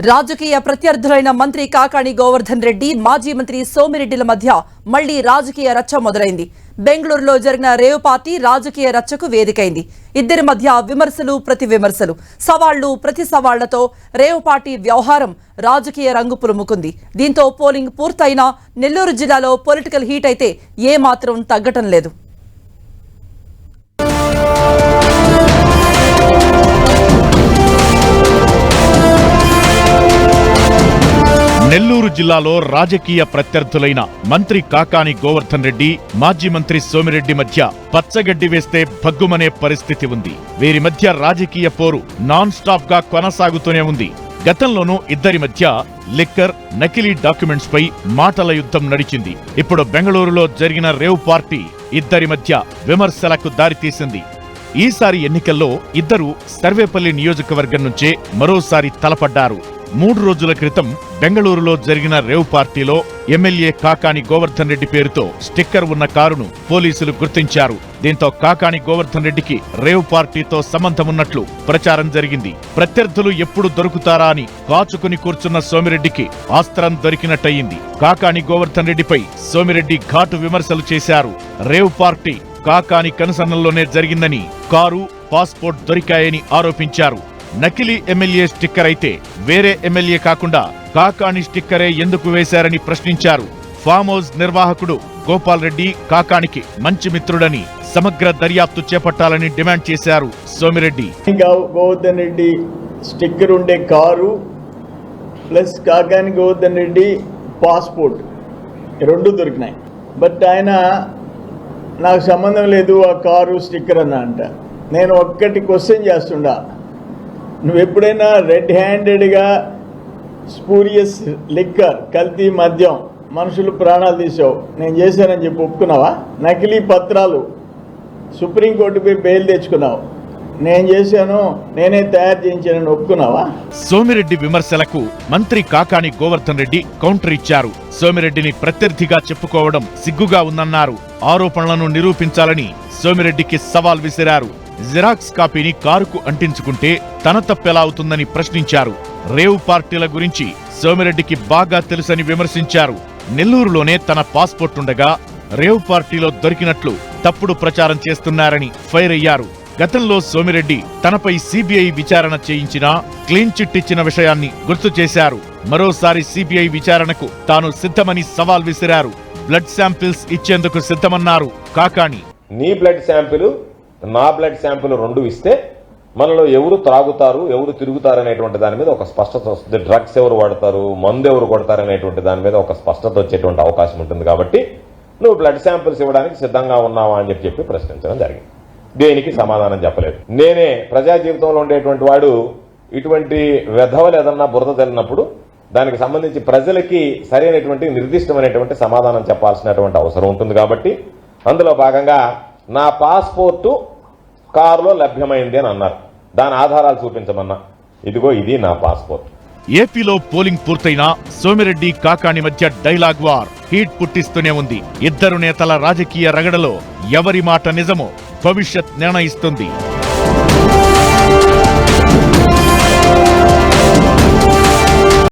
రాజకీయ ప్రత్యర్థులైన మంత్రి కాకాణి గోవర్ధన్ రెడ్డి, మాజీ మంత్రి సోమిరెడ్డిల మధ్య మళ్లీ రాజకీయ రచ్చ మొదలైంది. బెంగళూరులో జరిగిన రేవ్ పార్టీ రాజకీయ రచ్చకు వేదికైంది. ఇద్దరి మధ్య విమర్శలు, ప్రతి విమర్శలు, సవాళ్లు, ప్రతి సవాళ్లతో రేవ్ పార్టీ వ్యవహారం రాజకీయ రంగు పులుముకుంది. దీంతో పోలింగ్ పూర్తయినా నెల్లూరు జిల్లాలో పొలిటికల్ హీట్ అయితే ఏమాత్రం తగ్గటం లేదు. నెల్లూరు జిల్లాలో రాజకీయ ప్రత్యర్థులైన మంత్రి కాకాణి గోవర్ధన్ రెడ్డి, మాజీ మంత్రి సోమిరెడ్డి మధ్య పచ్చగడ్డి వేస్తే భగ్గుమనే పరిస్థితి ఉంది. వీరి మధ్య రాజకీయ పోరు నాన్ స్టాప్ గా కొనసాగుతూనే ఉంది. గతంలోనూ ఇద్దరి మధ్య లిక్కర్, నకిలీ డాక్యుమెంట్స్ పై మాటల యుద్ధం నడిచింది. ఇప్పుడు బెంగళూరులో జరిగిన రేవ్ పార్టీ ఇద్దరి మధ్య విమర్శలకు దారితీసింది. ఈసారి ఎన్నికల్లో ఇద్దరు సర్వేపల్లి నియోజకవర్గం నుంచే మరోసారి తలపడ్డారు. 3 రోజుల క్రితం బెంగళూరులో జరిగిన రేవ్ పార్టీలో ఎమ్మెల్యే కాకాణి గోవర్ధన్ రెడ్డి పేరుతో స్టిక్కర్ ఉన్న కారును పోలీసులు గుర్తించారు. దీంతో కాకాణి గోవర్ధన్ రెడ్డికి రేవ్ పార్టీతో సంబంధమున్నట్లు ప్రచారం జరిగింది. ప్రత్యర్థులు ఎప్పుడు దొరుకుతారా అని కాచుకుని కూర్చున్న సోమిరెడ్డికి ఆస్త్రం దొరికినట్టయింది. కాకాణి గోవర్ధన్ రెడ్డిపై సోమిరెడ్డి ఘాటు విమర్శలు చేశారు. రేవ్ పార్టీ కాకాణి కనుసన్నల్లోనే జరిగిందని, కారు, పాస్పోర్ట్ దొరికాయని ఆరోపించారు. నకిలీ ఎమ్మెల్యే స్టిక్కర్ అయితే వేరే ఎమ్మెల్యే కాకుండా కాకాణి స్టిక్కరే ఎందుకు వేశారని ప్రశ్నించారు. ఫామ్ హౌస్ నిర్వాహకుడు గోపాల్ రెడ్డి కాకాణికి మంచి మిత్రుడని, సమగ్ర దర్యాప్తు చేపట్టాలని డిమాండ్ చేశారు సోమిరెడ్డి. గోవర్ధన్ రెడ్డి స్టిక్కర్ ఉండే car plus Kakani Govardhan Reddy passport 2 దొరికినాయి. బట్ ఆయన నాకు సంబంధం లేదు ఆ కారు స్టిక్కర్ అన్న అంట. నేను ఒక్కటి క్వశ్చన్ చేస్తుండా, నువ్వు ఎప్పుడైనా రెడ్ హ్యాండెడ్గా స్పూరియస్ లిక్కర్, కల్తీ మద్యం, మనుషులు ప్రాణాలు తీసావు, నేను చేశానని చెప్పి ఒప్పుకున్నావా? నకిలీ పత్రాలు సుప్రీంకోర్టుపై బెయిల్ తెచ్చుకున్నావు, నేను చేశాను, నేనే తయారు చేయించానని ఒప్పుకున్నావా? సోమిరెడ్డి విమర్శలకు మంత్రి కాకాణి గోవర్ధన్ రెడ్డి కౌంటర్ ఇచ్చారు. సోమిరెడ్డిని ప్రత్యర్థిగా చెప్పుకోవడం సిగ్గుగా ఉందన్నారు. ఆరోపణలను నిరూపించాలని సోమిరెడ్డికి సవాల్ విసిరారు. జిరాక్స్ కాపీని కారుకు అంటించుకుంటే తన తప్పెలా అవుతుందని ప్రశ్నించారు. రేవ్ పార్టీల గురించి సోమిరెడ్డికి బాగా తెలుసని విమర్శించారు. నెల్లూరులోనే తన పాస్పోర్ట్ ఉండగా రేవ్ పార్టీలో దొరికినట్లు తప్పుడు ప్రచారం చేస్తున్నారని ఫైర్ అయ్యారు. గతంలో సోమిరెడ్డి తనపై సిబిఐ విచారణ చేయించినా క్లీన్ చిట్ ఇచ్చిన విషయాన్ని గుర్తు చేశారు. మరోసారి సిబిఐ విచారణకు తాను సిద్ధమని సవాల్ విసిరారు. బ్లడ్ శాంపిల్స్ ఇచ్చేందుకు సిద్ధమన్నారు కాకాణి. నీ బ్లడ్ శాంపిల్, నా బ్లడ్ శాంపిల్ 2 ఇస్తే మనలో ఎవరు త్రాగుతారు, ఎవరు తిరుగుతారు అనేటువంటి దాని మీద ఒక స్పష్టత వస్తుంది. డ్రగ్స్ ఎవరు వాడతారు, మందు ఎవరు కొడతారు అనేటువంటి దాని మీద ఒక స్పష్టత వచ్చేటువంటి అవకాశం ఉంటుంది. కాబట్టి నువ్వు బ్లడ్ శాంపిల్స్ ఇవ్వడానికి సిద్ధంగా ఉన్నావా అని చెప్పి ప్రశ్నించడం జరిగింది. దేనికి సమాధానం చెప్పలేదు. నేనే ప్రజా జీవితంలో ఉండేటువంటి వాడు ఇటువంటి వెధవలు ఏదన్నా బురద తెలినప్పుడు దానికి సంబంధించి ప్రజలకి సరైనటువంటి నిర్దిష్టమైనటువంటి సమాధానం చెప్పాల్సినటువంటి అవసరం ఉంటుంది. కాబట్టి అందులో భాగంగా నా పాస్పోర్టు కారులో లభ్యమైంది అని అన్నారు. దాని ఆధారాలు చూపించమన్నా, ఇదిగో ఇది నా పాస్పోర్ట్. ఏపీలో పోలింగ్ పూర్తయినా సోమిరెడ్డి కాకాణి మధ్య డైలాగ్ వార్ హీట్ పుట్టిస్తూనే ఉంది. ఇద్దరు నేతల రాజకీయ రగడలో ఎవరి మాట నిజమో భవిష్యత్ నిర్ణయిస్తుంది.